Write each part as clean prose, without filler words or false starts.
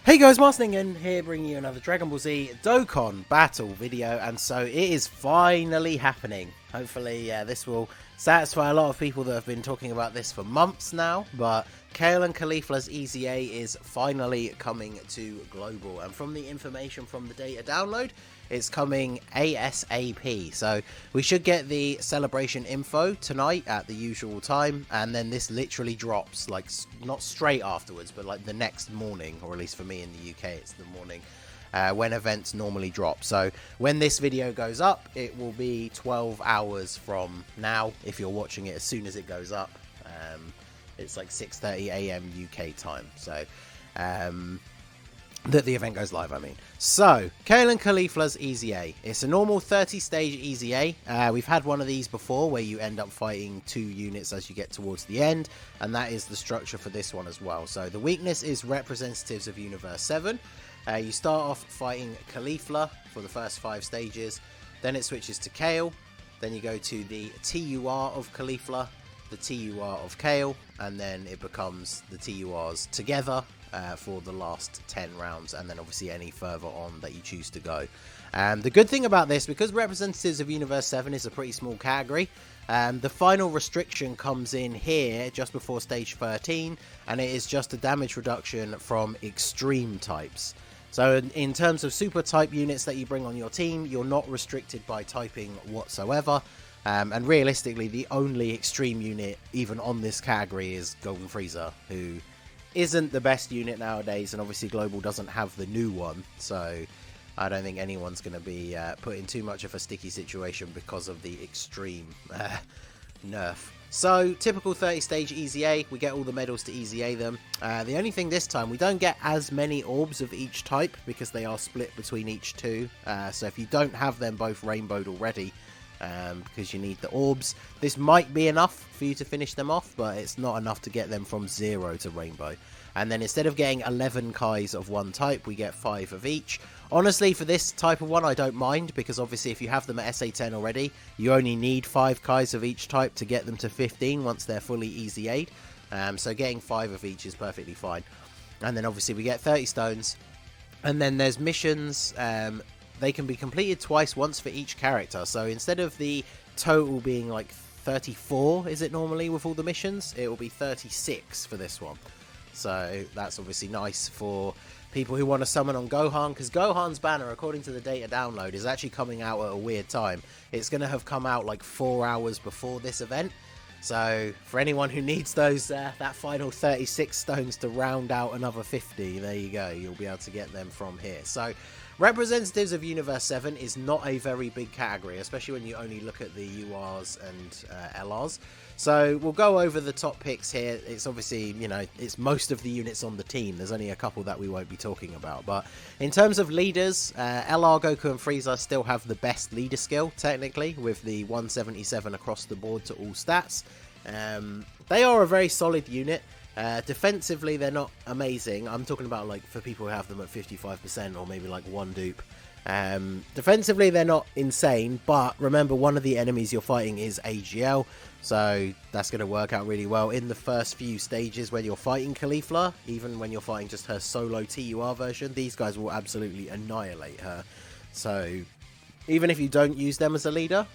Hey guys, Marsningen here, bringing you another Dragon Ball Z Dokkan battle video, and so it is finally happening. Hopefully this will satisfy a lot of people that have been talking about this for months now, but KALE and KAULIFLA's EZA is finally coming to global, and from the information from the data download, it's coming ASAP, so we should get the celebration info tonight at the usual time, and then this literally drops, like, not straight afterwards, but like the next morning, or at least for me in the UK, it's the morning, when events normally drop. So when this video goes up, it will be 12 hours from now, if you're watching it as soon as it goes up. It's like 6:30 AM UK time, so that the event goes live, I mean. So, KALE and KAULIFLA's EZA. It's a normal 30-stage EZA. We've had one of these before where you end up fighting 2 units as you get towards the end, and that is the structure for this one as well. So, the weakness is representatives of Universe 7. You start off fighting KAULIFLA for the first 5 stages, then it switches to KALE, then you go to the TUR of KAULIFLA, the TUR of KALE, and then it becomes the TURs together for the last 10 rounds, and then obviously any further on that you choose to go. The good thing about this, because representatives of Universe 7 is a pretty small category, the final restriction comes in here just before stage 13, and it is just a damage reduction from extreme types. So in terms of super type units that you bring on your team, you're not restricted by typing whatsoever. And realistically, the only extreme unit even on this category is Golden Frieza, who isn't the best unit nowadays, and obviously Global doesn't have the new one, so I don't think anyone's going to be put in too much of a sticky situation because of the extreme nerf. So, typical 30-stage EZA, we get all the medals to EZA them. The only thing this time, we don't get as many orbs of each type, because they are split between each 2, so if you don't have them both rainbowed already, because you need the orbs, this might be enough for you to finish them off, but it's not enough to get them from 0 to rainbow. And then instead of getting 11 Kais of one type, we get 5 of each. Honestly, for this type of one, I don't mind, because obviously if you have them at SA10 already, you only need 5 Kais of each type to get them to 15 once they're fully EZA'd. So getting 5 of each is perfectly fine. And then obviously we get 30 stones, and then there's missions. They can be completed twice, once for each character. So instead of the total being like 34, is it normally with all the missions? It will be 36 for this one. So that's obviously nice for people who want to summon on Gohan, because Gohan's banner, according to the data download, is actually coming out at a weird time. It's going to have come out like 4 hours before this event. So for anyone who needs those that final 36 stones to round out another 50, there you go. You'll be able to get them from here. So representatives of Universe 7 is not a very big category, especially when you only look at the URs and LRs. So we'll go over the top picks here. It's obviously, you know, it's most of the units on the team. There's only a couple that we won't be talking about. But in terms of leaders, LR, Goku and Frieza still have the best leader skill, technically, with the 177 across the board to all stats. They are a very solid unit. Defensively, they're not amazing. I'm talking about, like, for people who have them at 55% or maybe like 1 dupe. Defensively, they're not insane, but remember, one of the enemies you're fighting is AGL, so that's going to work out really well in the first few stages when you're fighting KAULIFLA. Even when you're fighting just her solo TUR version, these guys will absolutely annihilate her. So even if you don't use them as a leader,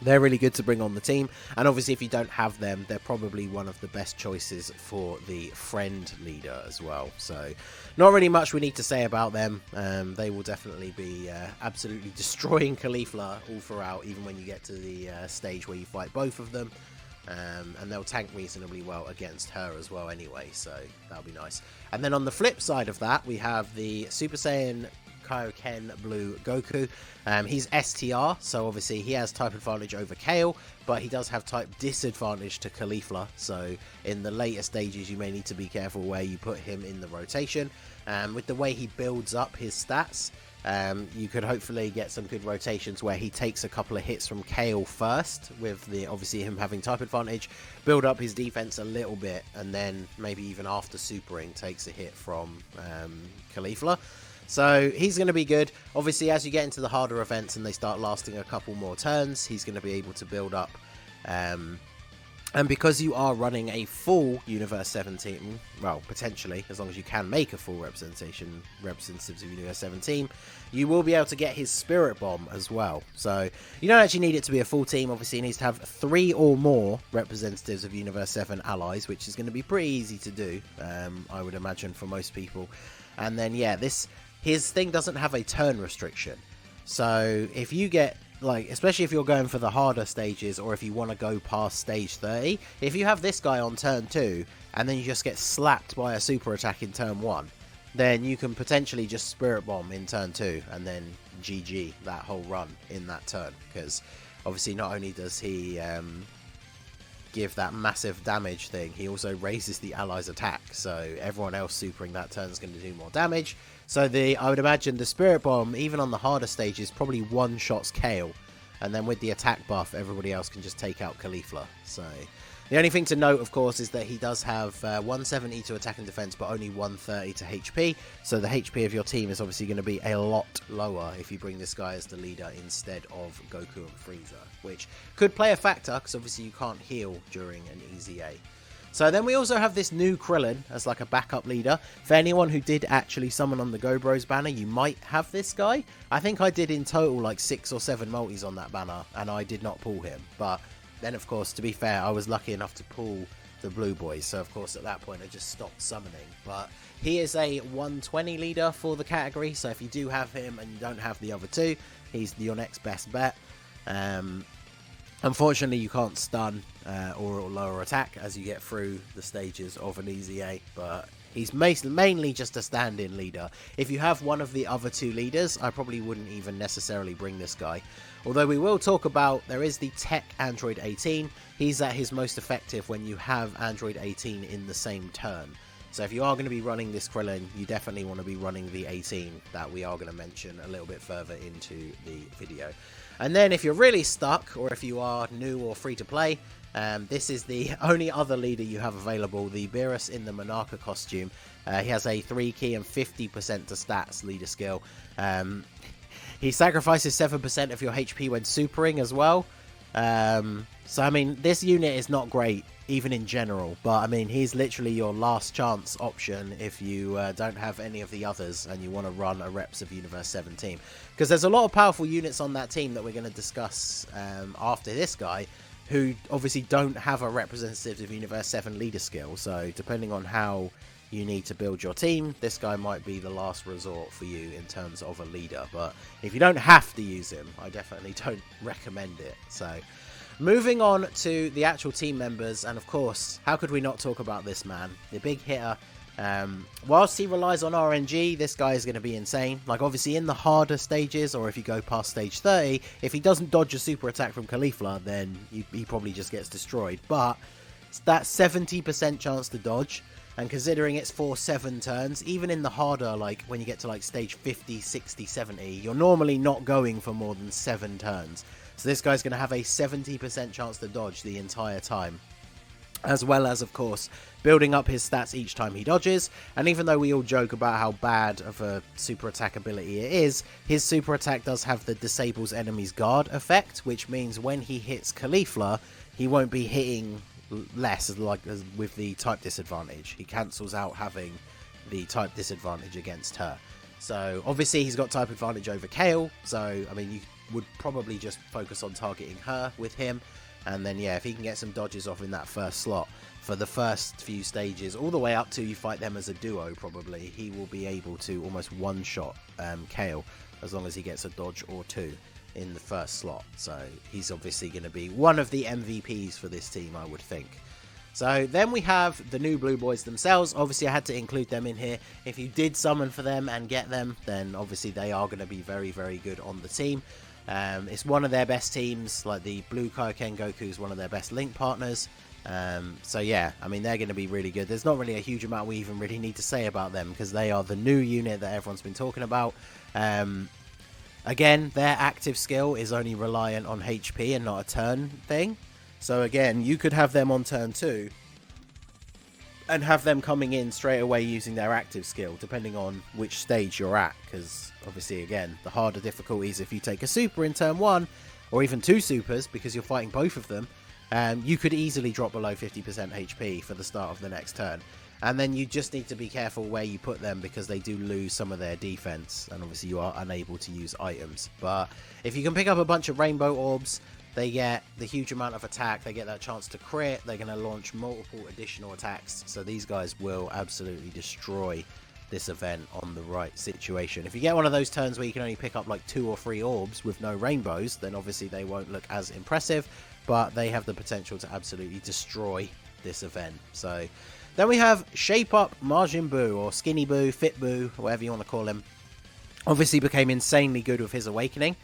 they're really good to bring on the team. And obviously if you don't have them, they're probably one of the best choices for the friend leader as well. So not really much we need to say about them. They will definitely be absolutely destroying KAULIFLA all throughout, even when you get to the stage where you fight both of them. And they'll tank reasonably well against her as well anyway, so that'll be nice. And then on the flip side of that, we have the Super Saiyan Kaioken Blue Goku. He's STR, so obviously he has type advantage over KALE, but he does have type disadvantage to KAULIFLA, so in the later stages you may need to be careful where you put him in the rotation. With the way he builds up his stats, you could hopefully get some good rotations where he takes a couple of hits from KALE first, with the obviously him having type advantage, build up his defense a little bit, and then maybe even after supering takes a hit from KAULIFLA. So he's going to be good. Obviously, as you get into the harder events and they start lasting a couple more turns, he's going to be able to build up And because you are running a full Universe 17, well, potentially, as long as you can make a full representatives of Universe 17, you will be able to get his Spirit Bomb as well. So you don't actually need it to be a full team. Obviously, it needs to have 3 or more representatives of Universe 7 allies, which is going to be pretty easy to do, I would imagine, for most people. And then, yeah, his thing doesn't have a turn restriction. So if you get, like, especially if you're going for the harder stages, or if you want to go past stage 30, if you have this guy on turn 2 and then you just get slapped by a super attack in turn 1, then you can potentially just Spirit Bomb in turn 2 and then GG that whole run in that turn, because obviously not only does he give that massive damage thing, he also raises the allies' attack, so everyone else supering that turn is going to do more damage. So I would imagine the Spirit Bomb, even on the harder stages, probably one-shots KALE, and then with the attack buff, everybody else can just take out KAULIFLA. So the only thing to note, of course, is that he does have 170 to attack and defense, but only 130 to HP. So the HP of your team is obviously going to be a lot lower if you bring this guy as the leader instead of Goku and Frieza, which could play a factor, because obviously you can't heal during an EZA. So then we also have this new Krillin as like a backup leader. For anyone who did actually summon on the Go Bros banner, you might have this guy. I think I did in total like 6 or 7 multis on that banner, and I did not pull him. But then, of course, to be fair, I was lucky enough to pull the Blue Boys. So, of course, at that point, I just stopped summoning. But he is a 120 leader for the category. So if you do have him and you don't have the other 2, he's your next best bet. Unfortunately, you can't stun or lower attack as you get through the stages of an EZA, but he's mainly just a stand-in leader. If you have one of the other 2 leaders, I probably wouldn't even necessarily bring this guy. Although we will talk about, there is the Tech Android 18. He's at his most effective when you have Android 18 in the same turn. So if you are going to be running this Krillin, you definitely want to be running the 18 that we are going to mention a little bit further into the video. And then if you're really stuck, or if you are new or free to play, this is the only other leader you have available, the Beerus in the Monarcha costume. He has a 3 key and 50% to stats leader skill. He sacrifices 7% of your HP when supering as well. So, I mean, this unit is not great, even in general. But, I mean, he's literally your last chance option if you don't have any of the others and you want to run a Reps of Universe 7 team. Because there's a lot of powerful units on that team that we're going to discuss after this guy, who obviously don't have a representative of Universe 7 leader skill. So, depending on how you need to build your team, this guy might be the last resort for you in terms of a leader. But if you don't have to use him, I definitely don't recommend it. So moving on to the actual team members, and of course, how could we not talk about this man, the big hitter? Whilst he relies on RNG, this guy is going to be insane. Like, obviously in the harder stages, or if you go past stage 30, if he doesn't dodge a super attack from KAULIFLA, then he probably just gets destroyed. But it's that 70% chance to dodge. And considering it's for 7 turns, even in the harder, like when you get to like stage 50, 60, 70, you're normally not going for more than 7 turns. So this guy's going to have a 70% chance to dodge the entire time. As well as, of course, building up his stats each time he dodges. And even though we all joke about how bad of a super attack ability it is, his super attack does have the disables enemy's guard effect, which means when he hits KAULIFLA, he won't be hitting less as with the type disadvantage. He cancels out having the type disadvantage against her. So obviously he's got type advantage over KALE, so I mean you would probably just focus on targeting her with him, and then yeah, if he can get some dodges off in that first slot for the first few stages all the way up to you fight them as a duo, probably he will be able to almost one-shot KALE as long as he gets a dodge or 2 in the first slot. So he's obviously going to be one of the MVPs for this team, I would think. So then we have the new Blue Boys themselves. Obviously I had to include them in here. If you did summon for them and get them, then obviously they are going to be very, very good on the team. It's one of their best teams, like the Blue Kaioken Goku is one of their best link partners. So yeah, I mean, they're going to be really good. There's not really a huge amount we even really need to say about them, because they are the new unit that everyone's been talking about. Again, their active skill is only reliant on HP and not a turn thing. So again, you could have them on turn 2 and have them coming in straight away using their active skill, depending on which stage you're at. Because obviously, again, the harder difficulties, if you take a super in turn 1, or even 2 supers, because you're fighting both of them, you could easily drop below 50% HP for the start of the next turn. And then you just need to be careful where you put them, because they do lose some of their defense, and obviously you are unable to use items. But if you can pick up a bunch of rainbow orbs, they get the huge amount of attack, they get that chance to crit, they're going to launch multiple additional attacks, so these guys will absolutely destroy this event on the right situation. If you get one of those turns where you can only pick up like 2 or 3 orbs with no rainbows, then obviously they won't look as impressive, but they have the potential to absolutely destroy this event. So then we have Shape Up Majin Buu, or Skinny Buu, Fit Buu, whatever you want to call him. Obviously became insanely good with his awakening.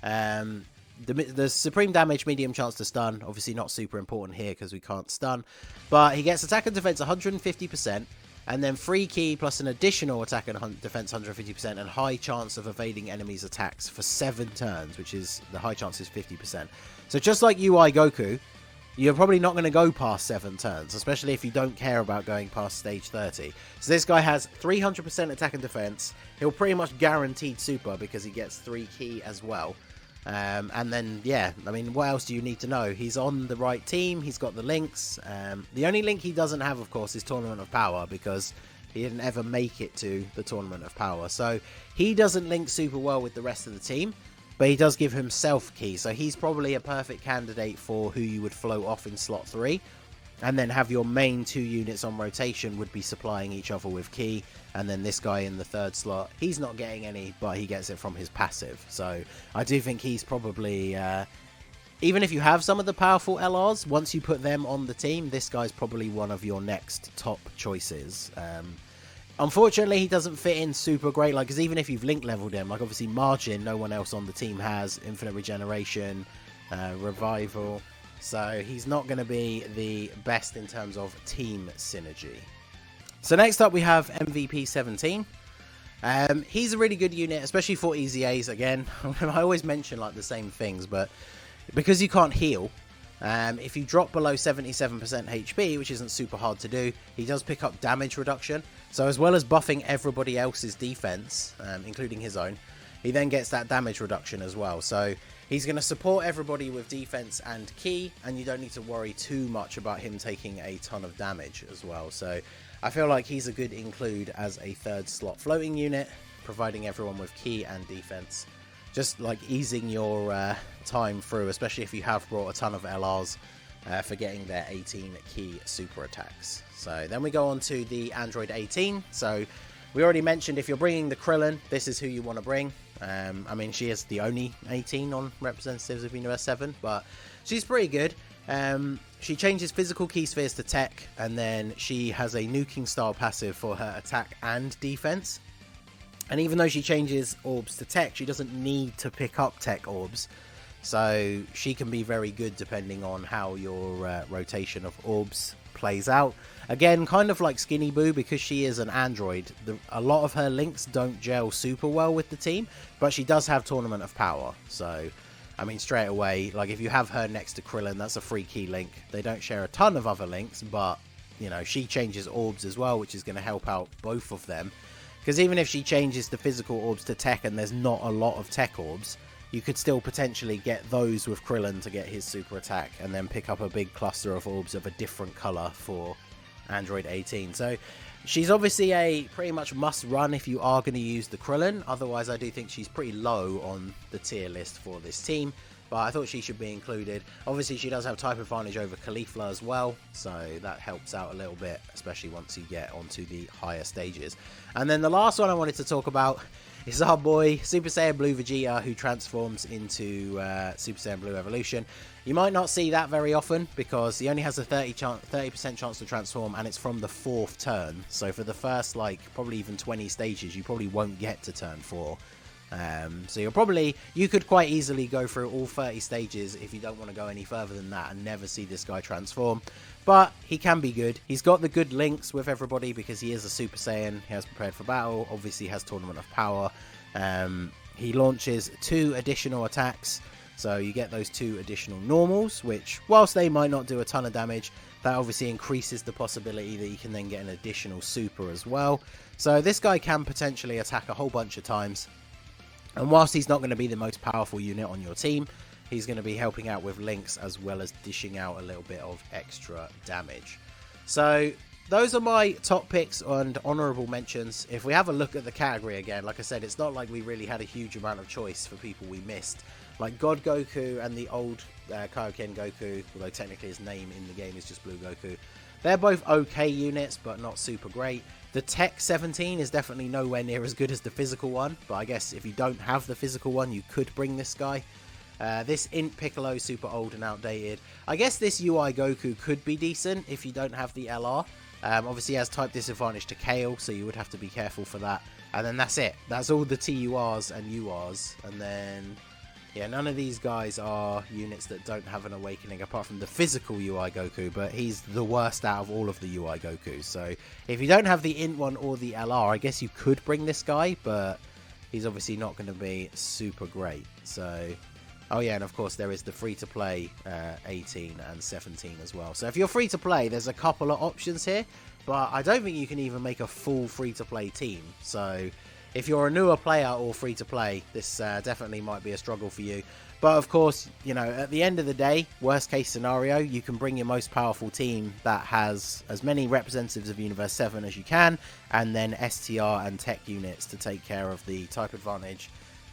The supreme damage, medium chance to stun, obviously not super important here because we can't stun, but he gets attack and defense 150%, and then free ki plus an additional attack and defense 150%, and high chance of evading enemies' attacks for 7 turns, which is, the high chance is 50%. So just like UI Goku, you're probably not going to go past 7 turns, especially if you don't care about going past stage 30. So this guy has 300% attack and defense. He'll pretty much guaranteed super because he gets 3 ki as well. And then, yeah, I mean, what else do you need to know? He's on the right team. He's got the links. The only link he doesn't have, of course, is Tournament of Power, because he didn't ever make it to the Tournament of Power. So he doesn't link super well with the rest of the team, but he does give himself ki. So he's probably a perfect candidate for who you would float off in slot 3. And then have your main 2 units on rotation would be supplying each other with ki. And then this guy in the 3rd slot, he's not getting any, but he gets it from his passive. So I do think he's probably, even if you have some of the powerful LRs, once you put them on the team, this guy's probably one of your next top choices. Unfortunately, he doesn't fit in super great, like, because even if you've link leveled him, like obviously Margin, no one else on the team has, Infinite Regeneration, Revival. So he's not going to be the best in terms of team synergy. So next up we have MVP 17. He's a really good unit, especially for EZAs again. I always mention like the same things, but because you can't heal, if you drop below 77% HP, which isn't super hard to do, he does pick up damage reduction. So as well as buffing everybody else's defense, including his own, he then gets that damage reduction as well. So he's going to support everybody with defense and ki, and you don't need to worry too much about him taking a ton of damage as well. So I feel like he's a good include as a 3rd slot floating unit, providing everyone with ki and defense. Just like easing your time through, especially if you have brought a ton of LRs for getting their 18 ki super attacks. So then we go on to the Android 18. So we already mentioned if you're bringing the Krillin, this is who you want to bring. I mean, she is the only 18 on Representatives of Universe 7, but she's pretty good. She changes physical key spheres to tech, and then she has a nuking style passive for her attack and defense. And even though she changes orbs to tech, she doesn't need to pick up tech orbs. So she can be very good depending on how your rotation of orbs plays out. Again, kind of like Skinny Buu, because she is an android, a lot of her links don't gel super well with the team, but she does have Tournament of Power. So, I mean, straight away, like if you have her next to Krillin, that's a free key link. They don't share a ton of other links, but, you know, she changes orbs as well, which is going to help out both of them. Because even if she changes the physical orbs to tech and there's not a lot of tech orbs, you could still potentially get those with Krillin to get his super attack, and then pick up a big cluster of orbs of a different colour for Android 18. So she's obviously a pretty much must run if you are going to use the Krillin. Otherwise, I do think she's pretty low on the tier list for this team, but I thought she should be included. Obviously, she does have type advantage over KALIFLA as well, so that helps out a little bit, especially once you get onto the higher stages. And then the last one I wanted to talk about is our boy Super Saiyan Blue Vegeta, who transforms into Super Saiyan Blue Evolution. You might not see that very often because he only has a 30% chance to transform, and it's from the 4th turn. So for the first, like, probably even 20 stages, you probably won't get to turn 4. So you could quite easily go through all 30 stages if you don't want to go any further than that and never see this guy transform. But he can be good. He's got the good links with everybody because he is a Super Saiyan. He has prepared for battle. Obviously has Tournament of Power. He launches 2 additional attacks. So you get those 2 additional normals, which whilst they might not do a ton of damage, that obviously increases the possibility that you can then get an additional super as well. So this guy can potentially attack a whole bunch of times. And whilst he's not going to be the most powerful unit on your team, he's going to be helping out with links as well as dishing out a little bit of extra damage. So those are my top picks and honourable mentions. If we have a look at the category again, like I said, it's not like we really had a huge amount of choice for people we missed. Like God Goku and the old Kaioken Goku, although technically his name in the game is just Blue Goku. They're both okay units, but not super great. The Tech 17 is definitely nowhere near as good as the physical one, but I guess if you don't have the physical one, you could bring this guy. This Int Piccolo is super old and outdated. I guess this UI Goku could be decent if you don't have the LR. Obviously, he has type disadvantage to KALE, so you would have to be careful for that. And then that's it. That's all the TURs and URs. And then, yeah, none of these guys are units that don't have an awakening, apart from the physical UI Goku, but he's the worst out of all of the UI Gokus. So if you don't have the Int one or the LR, I guess you could bring this guy, but he's obviously not going to be super great. So... oh yeah, and of course there is the free-to-play 18 and 17 as well. So if you're free-to-play, there's a couple of options here, but I don't think you can even make a full free-to-play team. So if you're a newer player or free-to-play, this definitely might be a struggle for you. But of course, you know, at the end of the day, worst-case scenario, you can bring your most powerful team that has as many representatives of Universe 7 as you can, and then STR and Tech units to take care of the type advantage.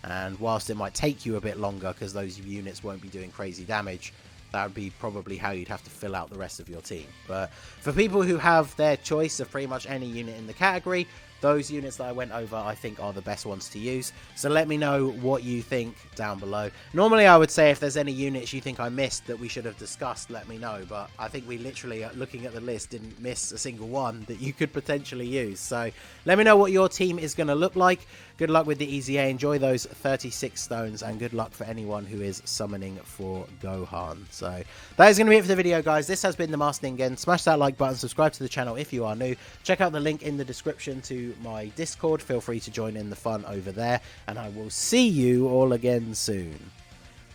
And whilst it might take you a bit longer because those units won't be doing crazy damage, that would be probably how you'd have to fill out the rest of your team. But for people who have their choice of pretty much any unit in the category, those units that I went over I think are the best ones to use. So let me know what you think down below. Normally I would say if there's any units you think I missed that we should have discussed, let me know. But I think we literally, looking at the list, didn't miss a single one that you could potentially use. So let me know what your team is going to look like. Good luck with the EZA. Enjoy those 36 stones, and good luck for anyone who is summoning for Gohan. So that is going to be it for the video, guys. This has been the Master Ningen. Smash that like button, subscribe to the channel if you are new. Check out the link in the description to my Discord. Feel free to join in the fun over there, and I will see you all again soon.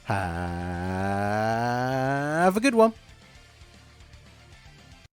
Have a good one.